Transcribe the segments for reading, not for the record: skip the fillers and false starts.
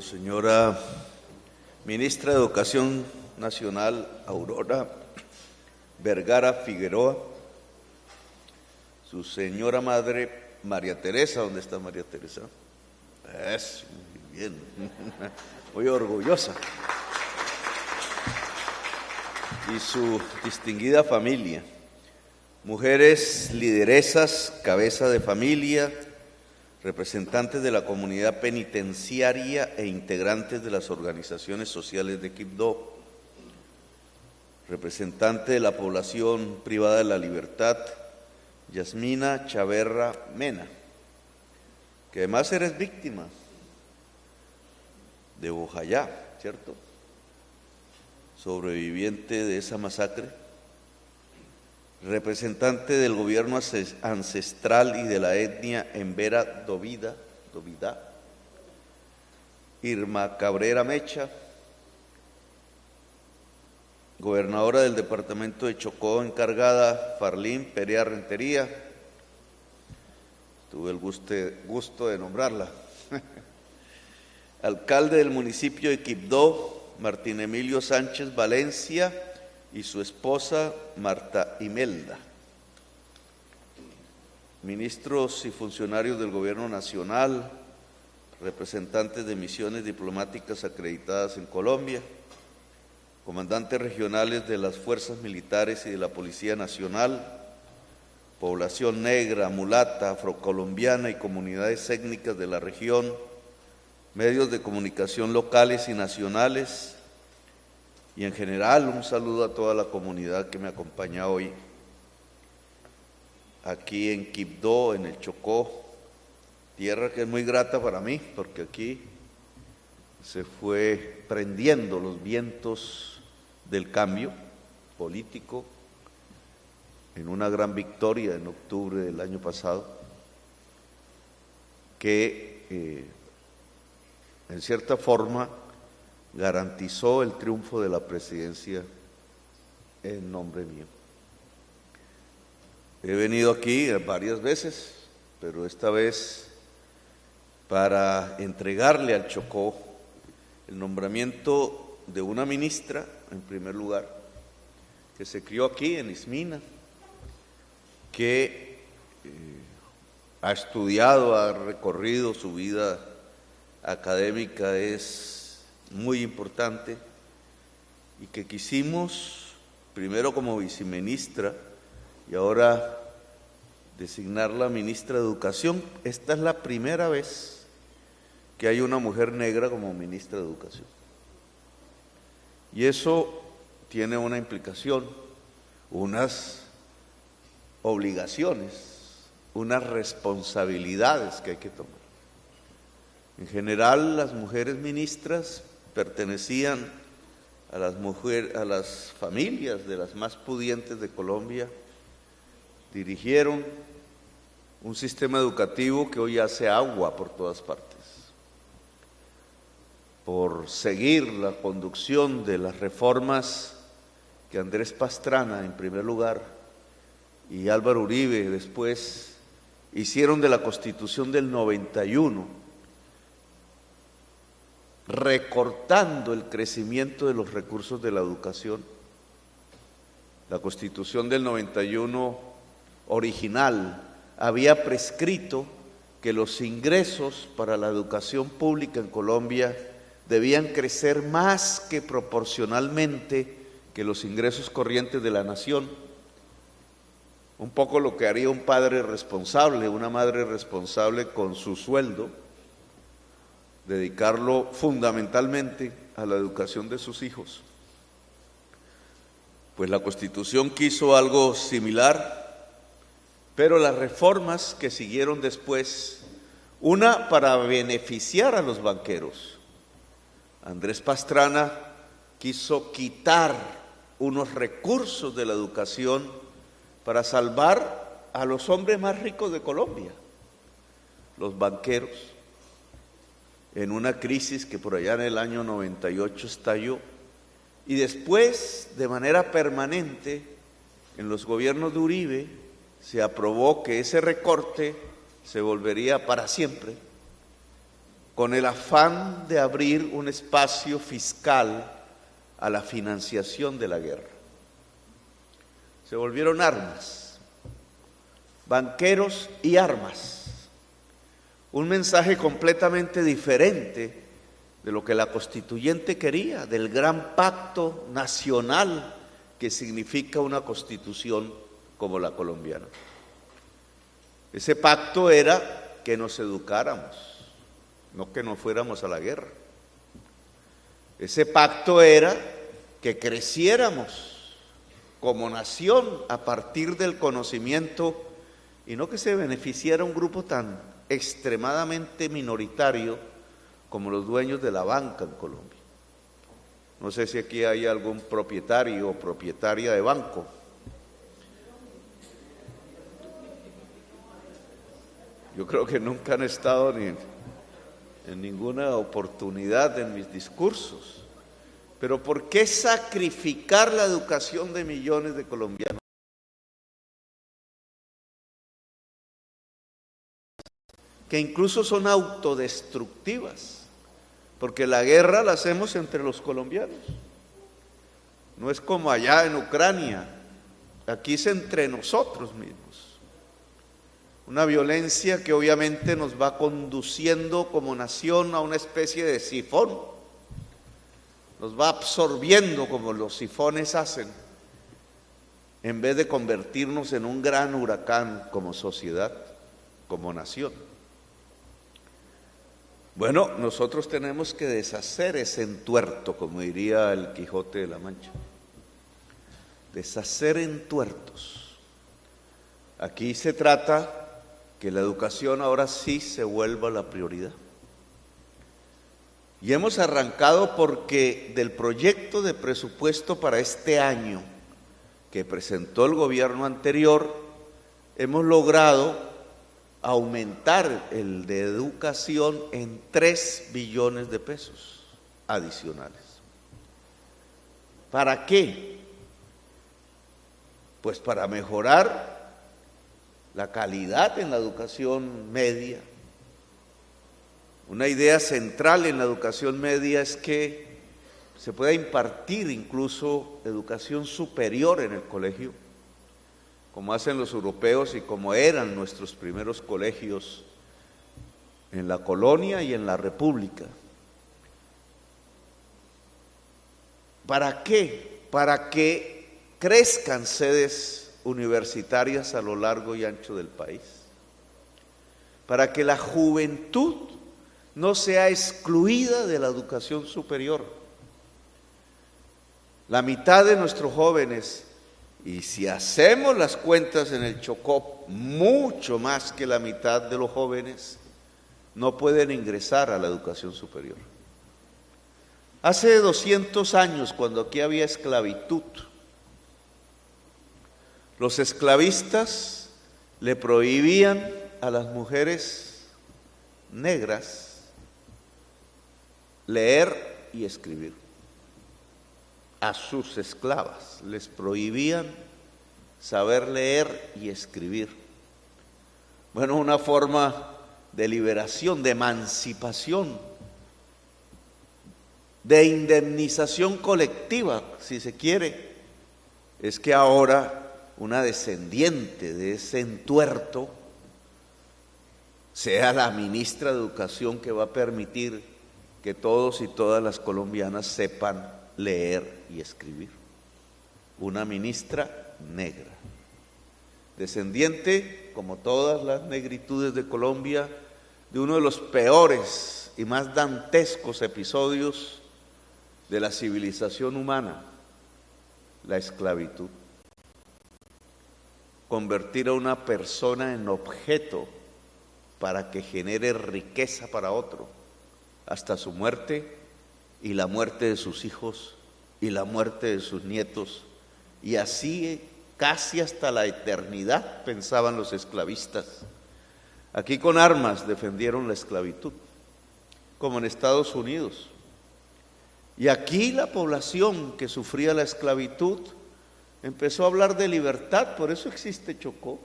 señora ministra de Educación Nacional, Aurora Vergara Figueroa, su señora madre, María Teresa. ¿Dónde está María Teresa? Eso, muy bien, muy orgullosa. Y su distinguida familia, mujeres lideresas, cabeza de familia, representantes de la comunidad penitenciaria e integrantes de las organizaciones sociales de Quibdó, representante de la población privada de la libertad, Yasmina Chaverra Mena, que además eres víctima de Bojayá, ¿cierto? Sobreviviente de esa masacre, representante del gobierno ancestral y de la etnia Embera Dovida, Irma Cabrera Mecha, gobernadora del departamento de Chocó, encargada Farlín Perea Rentería, tuve el gusto de nombrarla, alcalde del municipio de Quibdó, Martín Emilio Sánchez Valencia, y su esposa Marta Imelda, ministros y funcionarios del Gobierno Nacional, representantes de misiones diplomáticas acreditadas en Colombia, comandantes regionales de las fuerzas militares y de la Policía Nacional, población negra, mulata, afrocolombiana y comunidades étnicas de la región, medios de comunicación locales y nacionales, y en general un saludo a toda la comunidad que me acompaña hoy aquí en Quibdó, en el Chocó, tierra que es muy grata para mí, porque aquí se fue prendiendo los vientos del cambio político en una gran victoria en octubre del año pasado, que en cierta forma garantizó el triunfo de la presidencia en nombre mío. He venido aquí varias veces, pero esta vez para entregarle al Chocó el nombramiento de una ministra, en primer lugar, que se crió aquí en Ismina, que ha estudiado, ha recorrido su vida académica, es muy importante, y que quisimos, primero como viceministra y ahora designarla ministra de Educación. Esta es la primera vez que hay una mujer negra como ministra de Educación. Y eso tiene una implicación, unas obligaciones, unas responsabilidades que hay que tomar. En general, las mujeres ministras pertenecían a las familias de las más pudientes de Colombia, dirigieron un sistema educativo que hoy hace agua por todas partes, por seguir la conducción de las reformas que Andrés Pastrana, en primer lugar, y Álvaro Uribe después, hicieron de la Constitución del 91, recortando el crecimiento de los recursos de la educación. La Constitución del 91 original había prescrito que los ingresos para la educación pública en Colombia debían crecer más que proporcionalmente que los ingresos corrientes de la nación. Un poco lo que haría un padre responsable, una madre responsable con su sueldo, dedicarlo fundamentalmente a la educación de sus hijos. Pues la Constitución quiso algo similar, pero las reformas que siguieron después, una para beneficiar a los banqueros. Andrés Pastrana quiso quitar unos recursos de la educación para salvar a los hombres más ricos de Colombia, los banqueros, en una crisis que por allá en el año 98 estalló, y después, de manera permanente, en los gobiernos de Uribe, se aprobó que ese recorte se volvería para siempre con el afán de abrir un espacio fiscal a la financiación de la guerra. Se volvieron armas, banqueros y armas. Un mensaje completamente diferente de lo que la constituyente quería, del gran pacto nacional que significa una constitución como la colombiana. Ese pacto era que nos educáramos, no que nos fuéramos a la guerra. Ese pacto era que creciéramos como nación a partir del conocimiento y no que se beneficiara un grupo tan extremadamente minoritario como los dueños de la banca en Colombia. No sé si aquí hay algún propietario o propietaria de banco. Yo creo que nunca han estado ni en ninguna oportunidad en mis discursos. Pero ¿por qué sacrificar la educación de millones de colombianos? Que incluso son autodestructivas, porque la guerra la hacemos entre los colombianos. No es como allá en Ucrania, aquí es entre nosotros mismos. Una violencia que obviamente nos va conduciendo como nación a una especie de sifón, nos va absorbiendo como los sifones hacen, en vez de convertirnos en un gran huracán como sociedad, como nación. Bueno, nosotros tenemos que deshacer ese entuerto, como diría el Quijote de la Mancha. Deshacer entuertos. Aquí se trata que la educación ahora sí se vuelva la prioridad. Y hemos arrancado porque del proyecto de presupuesto para este año que presentó el gobierno anterior, hemos logrado aumentar el de educación en 3 billones de pesos adicionales. ¿Para qué? Pues para mejorar la calidad en la educación media. Una idea central en la educación media es que se pueda impartir incluso educación superior en el colegio, como hacen los europeos y como eran nuestros primeros colegios en la colonia y en la república. ¿Para qué? Para que crezcan sedes universitarias a lo largo y ancho del país, para que la juventud no sea excluida de la educación superior. La mitad de nuestros jóvenes, y si hacemos las cuentas en el Chocó, mucho más que la mitad de los jóvenes, no pueden ingresar a la educación superior. Hace 200 años, cuando aquí había esclavitud, los esclavistas le prohibían a las mujeres negras leer y escribir. A sus esclavas les prohibían saber leer y escribir. Bueno, una forma de liberación, de emancipación, de indemnización colectiva, si se quiere, es que ahora una descendiente de ese entuerto sea la ministra de Educación que va a permitir que todos y todas las colombianas sepan leer y escribir. Una ministra negra, descendiente, como todas las negritudes de Colombia, de uno de los peores y más dantescos episodios de la civilización humana, la esclavitud. Convertir a una persona en objeto para que genere riqueza para otro, hasta su muerte y la muerte de sus hijos y la muerte de sus nietos, y así casi hasta la eternidad, pensaban los esclavistas. Aquí con armas defendieron la esclavitud, como en Estados Unidos. Y aquí la población que sufría la esclavitud empezó a hablar de libertad, por eso existe Chocó,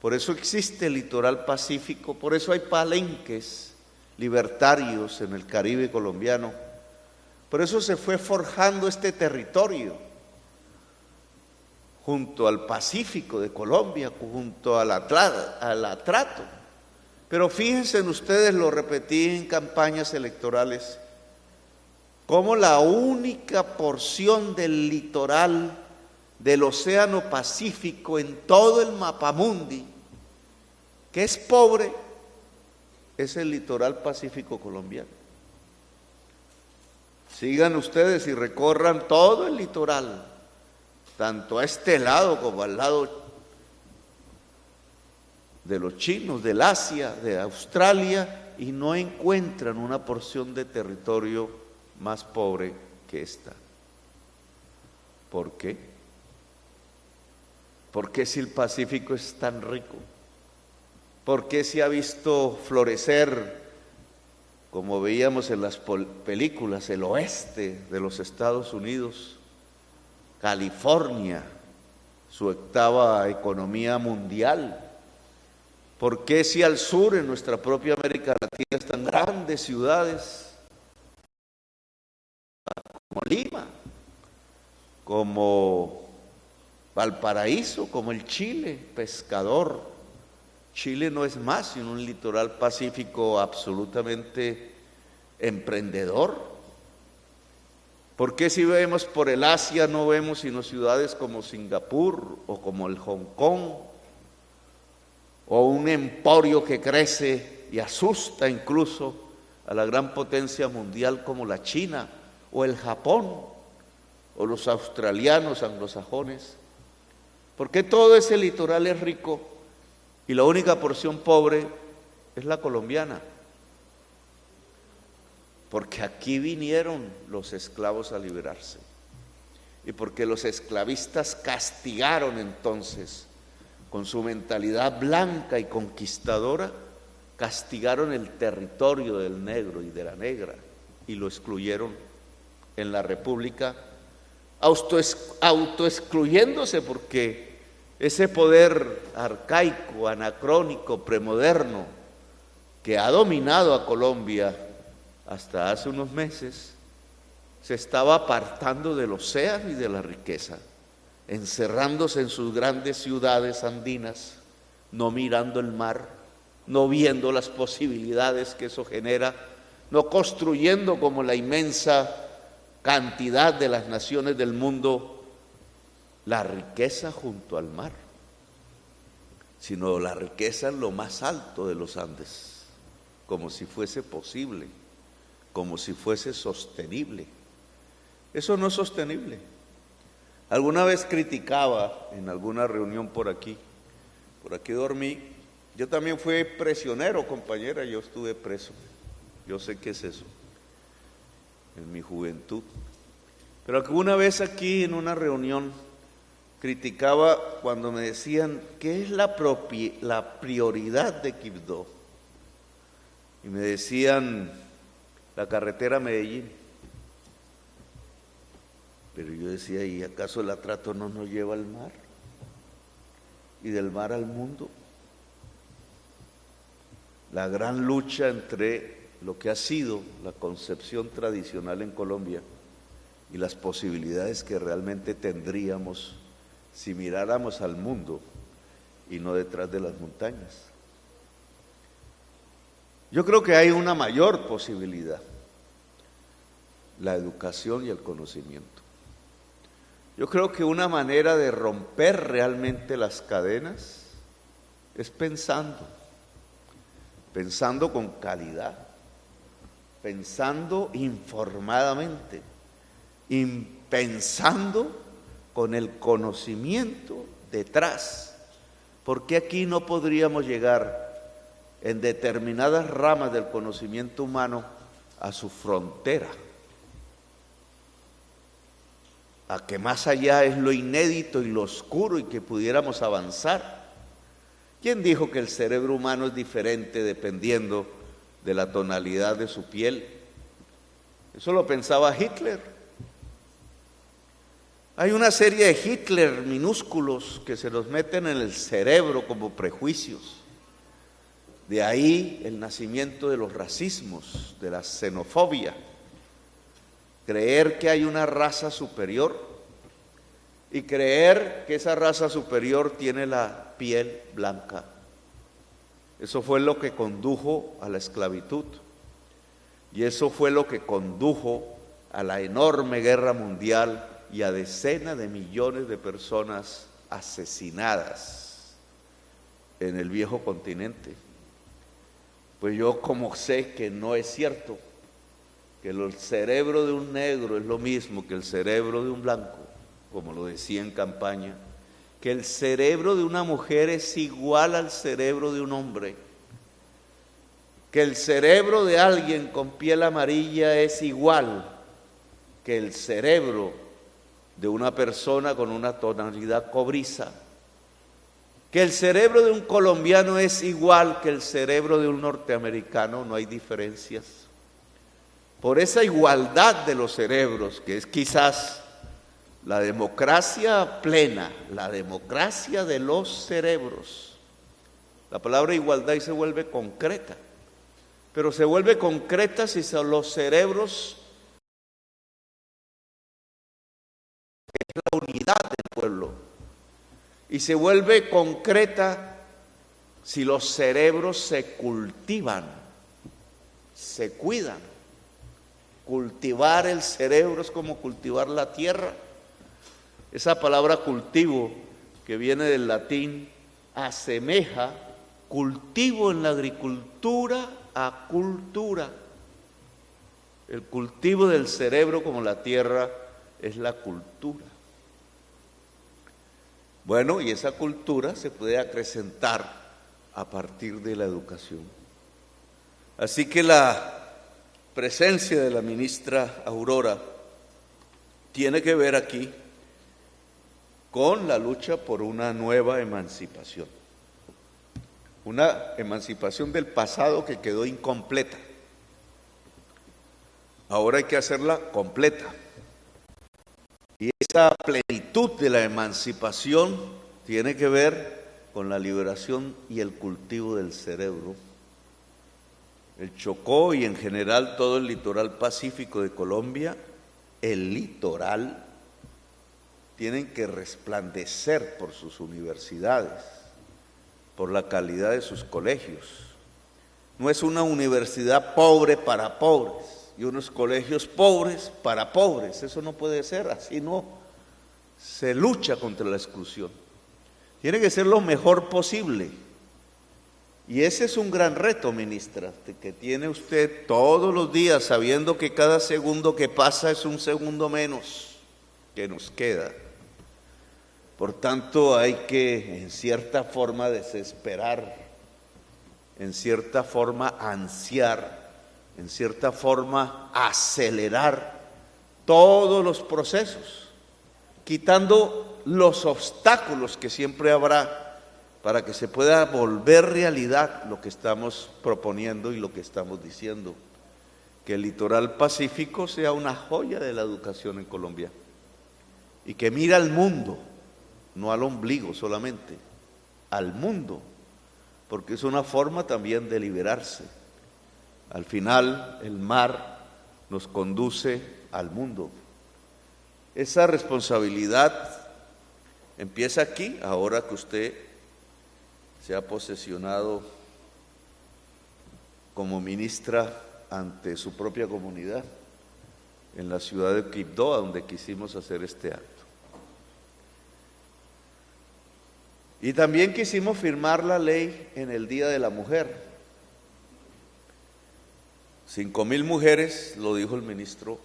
por eso existe el litoral pacífico, por eso hay palenques libertarios en el Caribe colombiano. Por eso se fue forjando este territorio junto al Pacífico de Colombia, junto al Atrato. Pero fíjense en ustedes, lo repetí en campañas electorales, cómo la única porción del litoral del Océano Pacífico en todo el mapamundi que es pobre es el litoral pacífico colombiano. Sigan ustedes y recorran todo el litoral, tanto a este lado como al lado de los chinos, del Asia, de Australia, y no encuentran una porción de territorio más pobre que esta. ¿Por qué? ¿Por qué si el Pacífico es tan rico? ¿Por qué se ha visto florecer, como veíamos en las películas, el oeste de los Estados Unidos, California, su octava economía mundial? ¿Por qué si al sur, en nuestra propia América Latina, están grandes ciudades como Lima, como Valparaíso, como el Chile, pescador? Chile no es más sino un litoral pacífico absolutamente emprendedor. ¿Por qué si vemos por el Asia no vemos sino ciudades como Singapur o como el Hong Kong, o un emporio que crece y asusta incluso a la gran potencia mundial como la China o el Japón o los australianos anglosajones? ¿Por qué todo ese litoral es rico y la única porción pobre es la colombiana? Porque aquí vinieron los esclavos a liberarse y porque los esclavistas castigaron entonces, con su mentalidad blanca y conquistadora, castigaron el territorio del negro y de la negra y lo excluyeron en la República, autoexcluyéndose, porque ese poder arcaico, anacrónico, premoderno que ha dominado a Colombia hasta hace unos meses, se estaba apartando del océano y de la riqueza, encerrándose en sus grandes ciudades andinas, no mirando el mar, no viendo las posibilidades que eso genera, no construyendo como la inmensa cantidad de las naciones del mundo la riqueza junto al mar, sino la riqueza en lo más alto de los Andes, como si fuese posible, como si fuese sostenible. Eso no es sostenible. Alguna vez criticaba en alguna reunión por aquí dormí. Yo también fui prisionero, compañera, yo estuve preso. Yo sé qué es eso, en mi juventud. Pero alguna vez aquí en una reunión criticaba cuando me decían, ¿qué es la prioridad de Quibdó? Y me decían, la carretera a Medellín. Pero yo decía, ¿y acaso el Atrato no nos lleva al mar? ¿Y del mar al mundo? La gran lucha entre lo que ha sido la concepción tradicional en Colombia y las posibilidades que realmente tendríamos si miráramos al mundo y no detrás de las montañas. Yo creo que hay una mayor posibilidad, la educación y el conocimiento. Yo creo que una manera de romper realmente las cadenas es pensando con calidad, pensando informadamente, pensando con el conocimiento detrás. ¿Por qué aquí no podríamos llegar en determinadas ramas del conocimiento humano a su frontera? A que más allá es lo inédito y lo oscuro y que pudiéramos avanzar. ¿Quién dijo que el cerebro humano es diferente dependiendo de la tonalidad de su piel? Eso lo pensaba Hitler. Hay una serie de Hitler minúsculos que se los meten en el cerebro como prejuicios. De ahí el nacimiento de los racismos, de la xenofobia. Creer que hay una raza superior y creer que esa raza superior tiene la piel blanca. Eso fue lo que condujo a la esclavitud y eso fue lo que condujo a la enorme guerra mundial y a decenas de millones de personas asesinadas en el viejo continente. Pues yo como sé que no es cierto, que el cerebro de un negro es lo mismo que el cerebro de un blanco, como lo decía en campaña, que el cerebro de una mujer es igual al cerebro de un hombre, que el cerebro de alguien con piel amarilla es igual que el cerebro de una persona con una tonalidad cobriza, que el cerebro de un colombiano es igual que el cerebro de un norteamericano, no hay diferencias. Por esa igualdad de los cerebros, que es quizás la democracia plena, la democracia de los cerebros. La palabra igualdad ahí se vuelve concreta, pero se vuelve concreta si son los cerebros, es la unidad del pueblo, y se vuelve concreta si los cerebros se cultivan, se cuidan. Cultivar el cerebro es como cultivar la tierra. Esa palabra cultivo, que viene del latín, asemeja cultivo en la agricultura a cultura. El cultivo del cerebro como la tierra es la cultura. Bueno, y esa cultura se puede acrecentar a partir de la educación. Así que la presencia de la ministra Aurora tiene que ver aquí con la lucha por una nueva emancipación. Una emancipación del pasado que quedó incompleta. Ahora hay que hacerla completa. Y esa plenitud de la emancipación tiene que ver con la liberación y el cultivo del cerebro. El Chocó y en general todo el litoral pacífico de Colombia, el litoral, tienen que resplandecer por sus universidades, por la calidad de sus colegios. No es una universidad pobre para pobres y unos colegios pobres para pobres. Eso no puede ser, así no se lucha contra la exclusión. Tiene que ser lo mejor posible. Y ese es un gran reto, ministra, que tiene usted todos los días, sabiendo que cada segundo que pasa es un segundo menos que nos queda. Por tanto, hay que, en cierta forma, desesperar, en cierta forma, ansiar, en cierta forma, acelerar todos los procesos, quitando los obstáculos que siempre habrá para que se pueda volver realidad lo que estamos proponiendo y lo que estamos diciendo, que el litoral pacífico sea una joya de la educación en Colombia y que mire al mundo, no al ombligo solamente, al mundo, porque es una forma también de liberarse. Al final el mar nos conduce al mundo. Esa responsabilidad empieza aquí, ahora que usted se ha posesionado como ministra ante su propia comunidad en la ciudad de Quibdó, donde quisimos hacer este acto. Y también quisimos firmar la ley en el Día de la Mujer. 5,000 mujeres, lo dijo el ministro.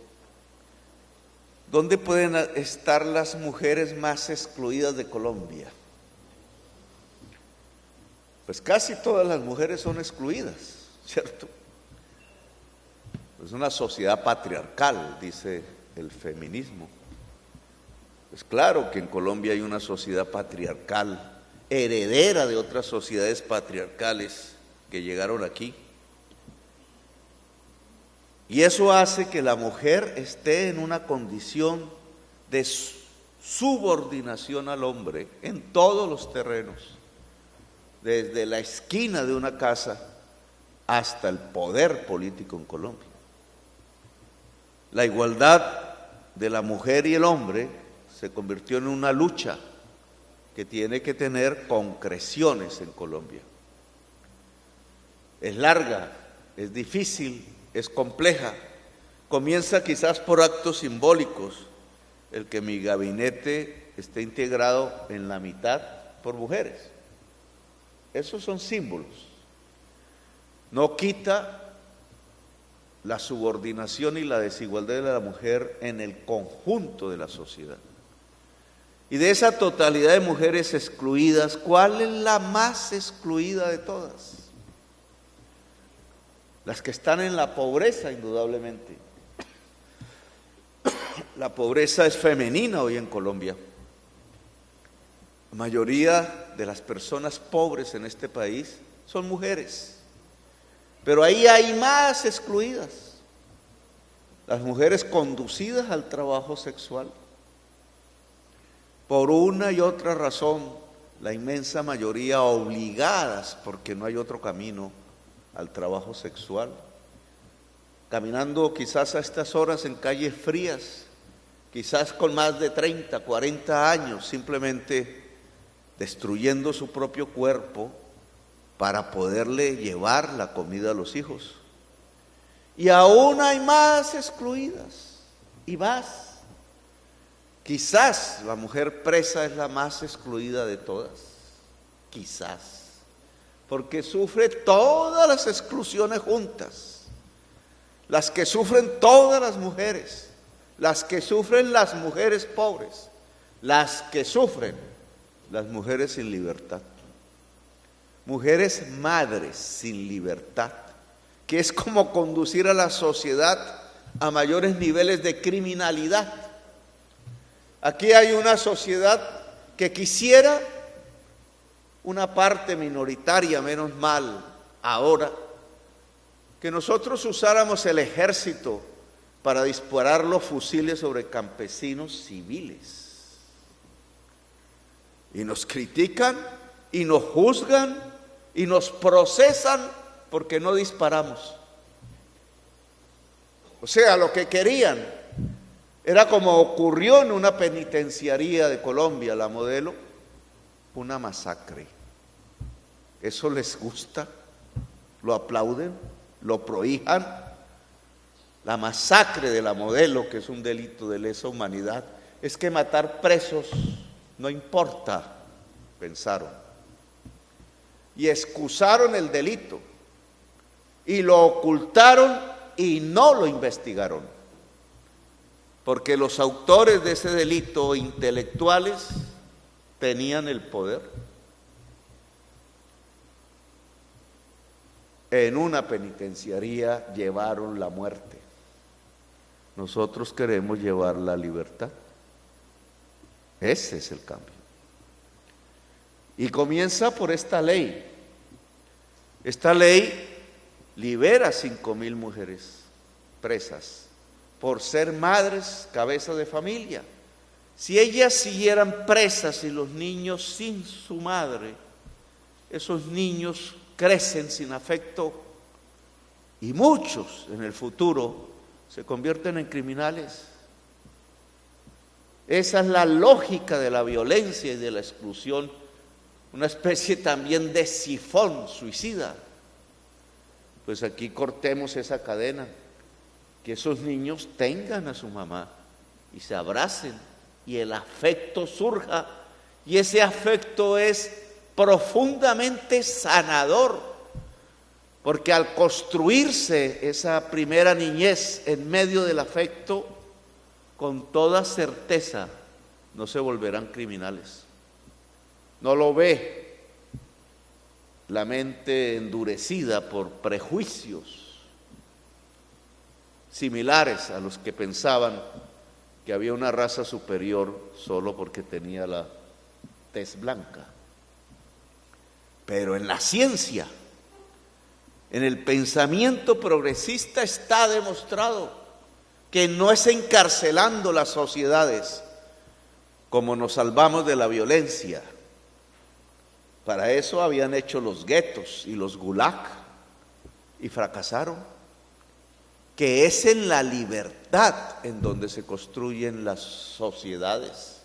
¿Dónde pueden estar las mujeres más excluidas de Colombia? Pues casi todas las mujeres son excluidas, ¿cierto? Es una sociedad patriarcal, dice el feminismo. Pues claro que en Colombia hay una sociedad patriarcal, heredera de otras sociedades patriarcales que llegaron aquí. Y eso hace que la mujer esté en una condición de subordinación al hombre en todos los terrenos. desde la esquina de una casa hasta el poder político en Colombia. La igualdad de la mujer y el hombre se convirtió en una lucha que tiene que tener concreciones en Colombia. Es larga, es difícil, es compleja. Comienza quizás por actos simbólicos, el que mi gabinete esté integrado en la mitad por mujeres. Esos son símbolos. No quita la subordinación y la desigualdad de la mujer en el conjunto de la sociedad. Y de esa totalidad de mujeres excluidas, ¿cuál es la más excluida de todas? Las que están en la pobreza, indudablemente. La pobreza es femenina hoy en Colombia. La mayoría de las personas pobres en este país son mujeres. Pero ahí hay más excluidas. Las mujeres conducidas al trabajo sexual. Por una y otra razón, la inmensa mayoría obligadas, porque no hay otro camino, al trabajo sexual. Caminando quizás a estas horas en calles frías, quizás con más de 30, 40 años, simplemente destruyendo su propio cuerpo para poderle llevar la comida a los hijos. Y aún hay más excluidas y más. Quizás la mujer presa es la más excluida de todas, quizás, porque sufre todas las exclusiones juntas, las que sufren todas las mujeres, las que sufren las mujeres pobres, las que sufren las mujeres sin libertad, mujeres madres sin libertad, que es como conducir a la sociedad a mayores niveles de criminalidad. Aquí hay una sociedad que quisiera, una parte minoritaria, menos mal, ahora, que nosotros usáramos el ejército para disparar los fusiles sobre campesinos civiles. Y nos critican, y nos juzgan, y nos procesan porque no disparamos. O sea, lo que querían era como ocurrió en una penitenciaría de Colombia, la Modelo, una masacre. Eso les gusta, lo aplauden, lo prohíjan. La masacre de la Modelo, que es un delito de lesa humanidad, es que matar presos no importa, pensaron. Y excusaron el delito, y lo ocultaron y no lo investigaron. Porque los autores de ese delito, intelectuales, tenían el poder. En una penitenciaría llevaron la muerte. Nosotros queremos llevar la libertad. Ese es el cambio. Y comienza por esta ley. Esta ley libera a 5,000 mujeres presas por ser madres, cabeza de familia. Si ellas siguieran presas y los niños sin su madre, esos niños crecen sin afecto y muchos en el futuro se convierten en criminales. Esa es la lógica de la violencia y de la exclusión, una especie también de sifón suicida. Pues aquí cortemos esa cadena, que esos niños tengan a su mamá y se abracen y el afecto surja, y ese afecto es profundamente sanador, porque al construirse esa primera niñez en medio del afecto, con toda certeza no se volverán criminales. No lo ve la mente endurecida por prejuicios similares a los que pensaban que había una raza superior solo porque tenía la tez blanca. Pero en la ciencia, en el pensamiento progresista está demostrado que no es encarcelando las sociedades como nos salvamos de la violencia. Para eso habían hecho los guetos y los gulag y fracasaron. Que es en la libertad en donde se construyen las sociedades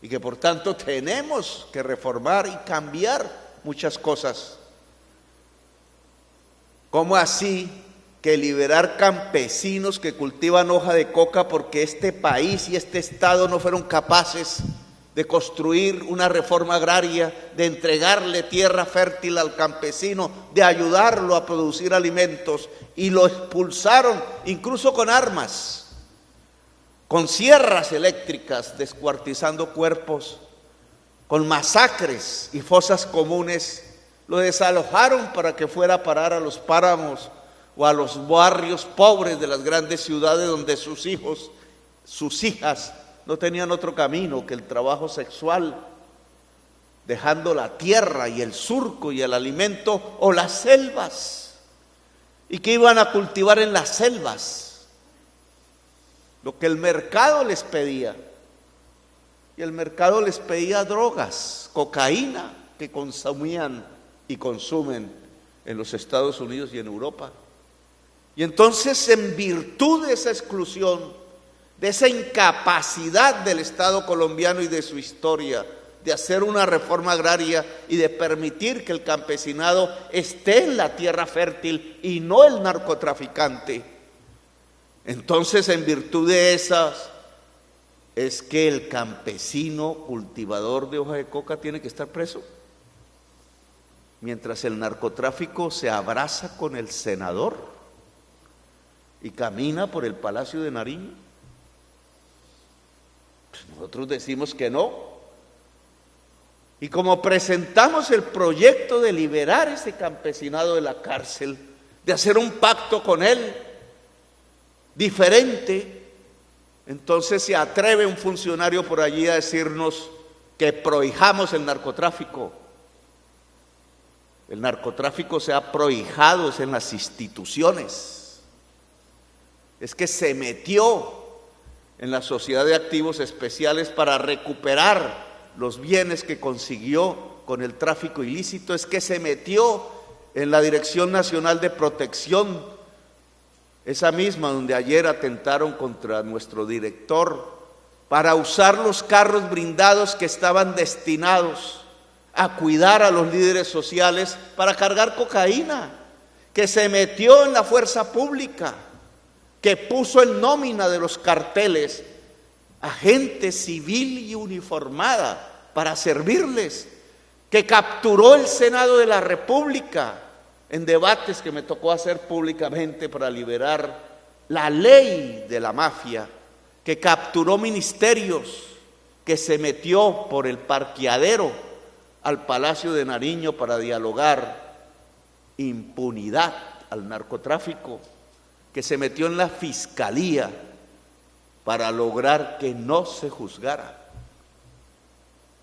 y que por tanto tenemos que reformar y cambiar muchas cosas. ¿Cómo así que liberar campesinos que cultivan hoja de coca porque este país y este estado no fueron capaces de construir una reforma agraria, de entregarle tierra fértil al campesino, de ayudarlo a producir alimentos, y lo expulsaron incluso con armas, con sierras eléctricas, descuartizando cuerpos, con masacres y fosas comunes? Lo desalojaron para que fuera a parar a los páramos o a los barrios pobres de las grandes ciudades donde sus hijos, sus hijas no tenían otro camino que el trabajo sexual, dejando la tierra y el surco y el alimento o las selvas. ¿Y qué iban a cultivar en las selvas? Lo que el mercado les pedía. Y el mercado les pedía drogas, cocaína, que consumían y consumen en los Estados Unidos y en Europa. Y entonces, en virtud de esa exclusión, de esa incapacidad del Estado colombiano y de su historia de hacer una reforma agraria y de permitir que el campesinado esté en la tierra fértil y no el narcotraficante, entonces, en virtud de esas, es que el campesino cultivador de hoja de coca tiene que estar preso, mientras el narcotráfico se abraza con el senador y camina por el Palacio de Nariño. Pues nosotros decimos que no. Y como presentamos el proyecto de liberar ese campesinado de la cárcel, de hacer un pacto con él diferente, entonces se atreve un funcionario por allí a decirnos que prohijamos el narcotráfico. El narcotráfico se ha prohijado es en las instituciones. Es que se metió en la sociedad de activos especiales para recuperar los bienes que consiguió con el tráfico ilícito. Es que se metió en la Dirección Nacional de Protección, esa misma donde ayer atentaron contra nuestro director, para usar los carros blindados que estaban destinados a cuidar a los líderes sociales para cargar cocaína, que se metió en la fuerza pública, que puso en nómina de los carteles a gente civil y uniformada para servirles, que capturó el Senado de la República en debates que me tocó hacer públicamente para liberar la ley de la mafia, que capturó ministerios, que se metió por el parqueadero al Palacio de Nariño para dialogar impunidad al narcotráfico, que se metió en la fiscalía para lograr que no se juzgara.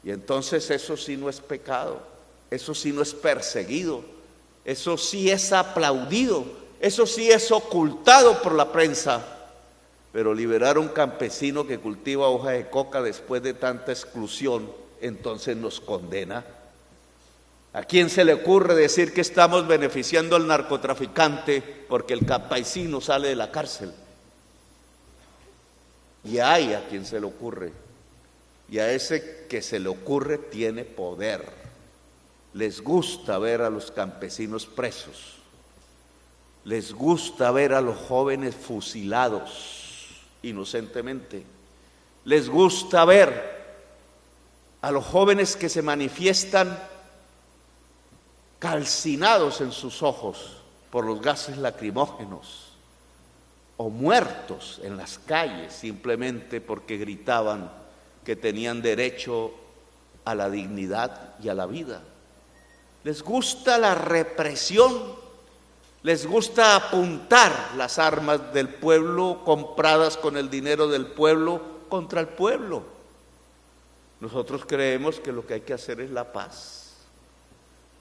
Y entonces eso sí no es pecado, eso sí no es perseguido, eso sí es aplaudido, eso sí es ocultado por la prensa. Pero liberar a un campesino que cultiva hoja de coca después de tanta exclusión, entonces nos condena. ¿A quién se le ocurre decir que estamos beneficiando al narcotraficante porque el campesino sale de la cárcel? Y hay a quien se le ocurre, y a ese que se le ocurre tiene poder. Les gusta ver a los campesinos presos, les gusta ver a los jóvenes fusilados inocentemente, les gusta ver a los jóvenes que se manifiestan calcinados en sus ojos por los gases lacrimógenos, o muertos en las calles simplemente porque gritaban que tenían derecho a la dignidad y a la vida. Les gusta la represión, les gusta apuntar las armas del pueblo compradas con el dinero del pueblo contra el pueblo. Nosotros creemos que lo que hay que hacer es la paz,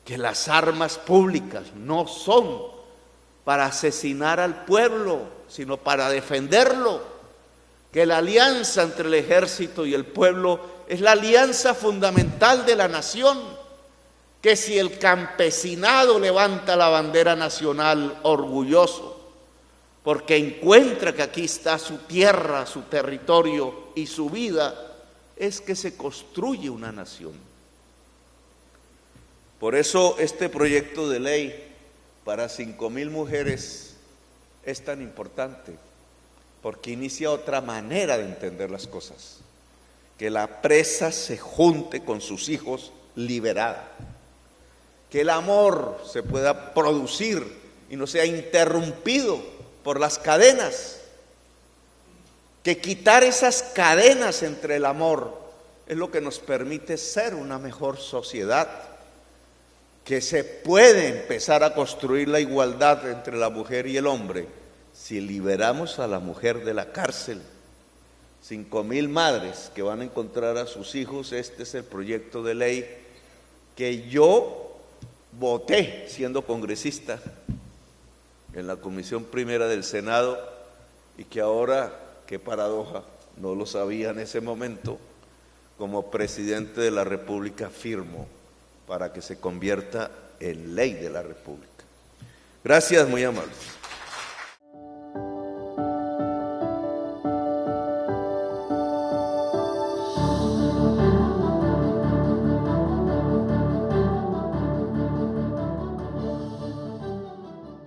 que las armas públicas no son para asesinar al pueblo, sino para defenderlo, que la alianza entre el ejército y el pueblo es la alianza fundamental de la nación, que si el campesinado levanta la bandera nacional orgulloso, porque encuentra que aquí está su tierra, su territorio y su vida, es que se construye una nación. Por eso este proyecto de ley para 5,000 mujeres es tan importante, porque inicia otra manera de entender las cosas, que la presa se junte con sus hijos liberada, que el amor se pueda producir y no sea interrumpido por las cadenas, que quitar esas cadenas entre el amor es lo que nos permite ser una mejor sociedad, que se puede empezar a construir la igualdad entre la mujer y el hombre si liberamos a la mujer de la cárcel. 5,000 madres que van a encontrar a sus hijos. Este es el proyecto de ley que yo voté siendo congresista en la Comisión Primera del Senado, y que ahora, qué paradoja, no lo sabía en ese momento, como presidente de la República firmo para que se convierta en ley de la República. Gracias, muy amables.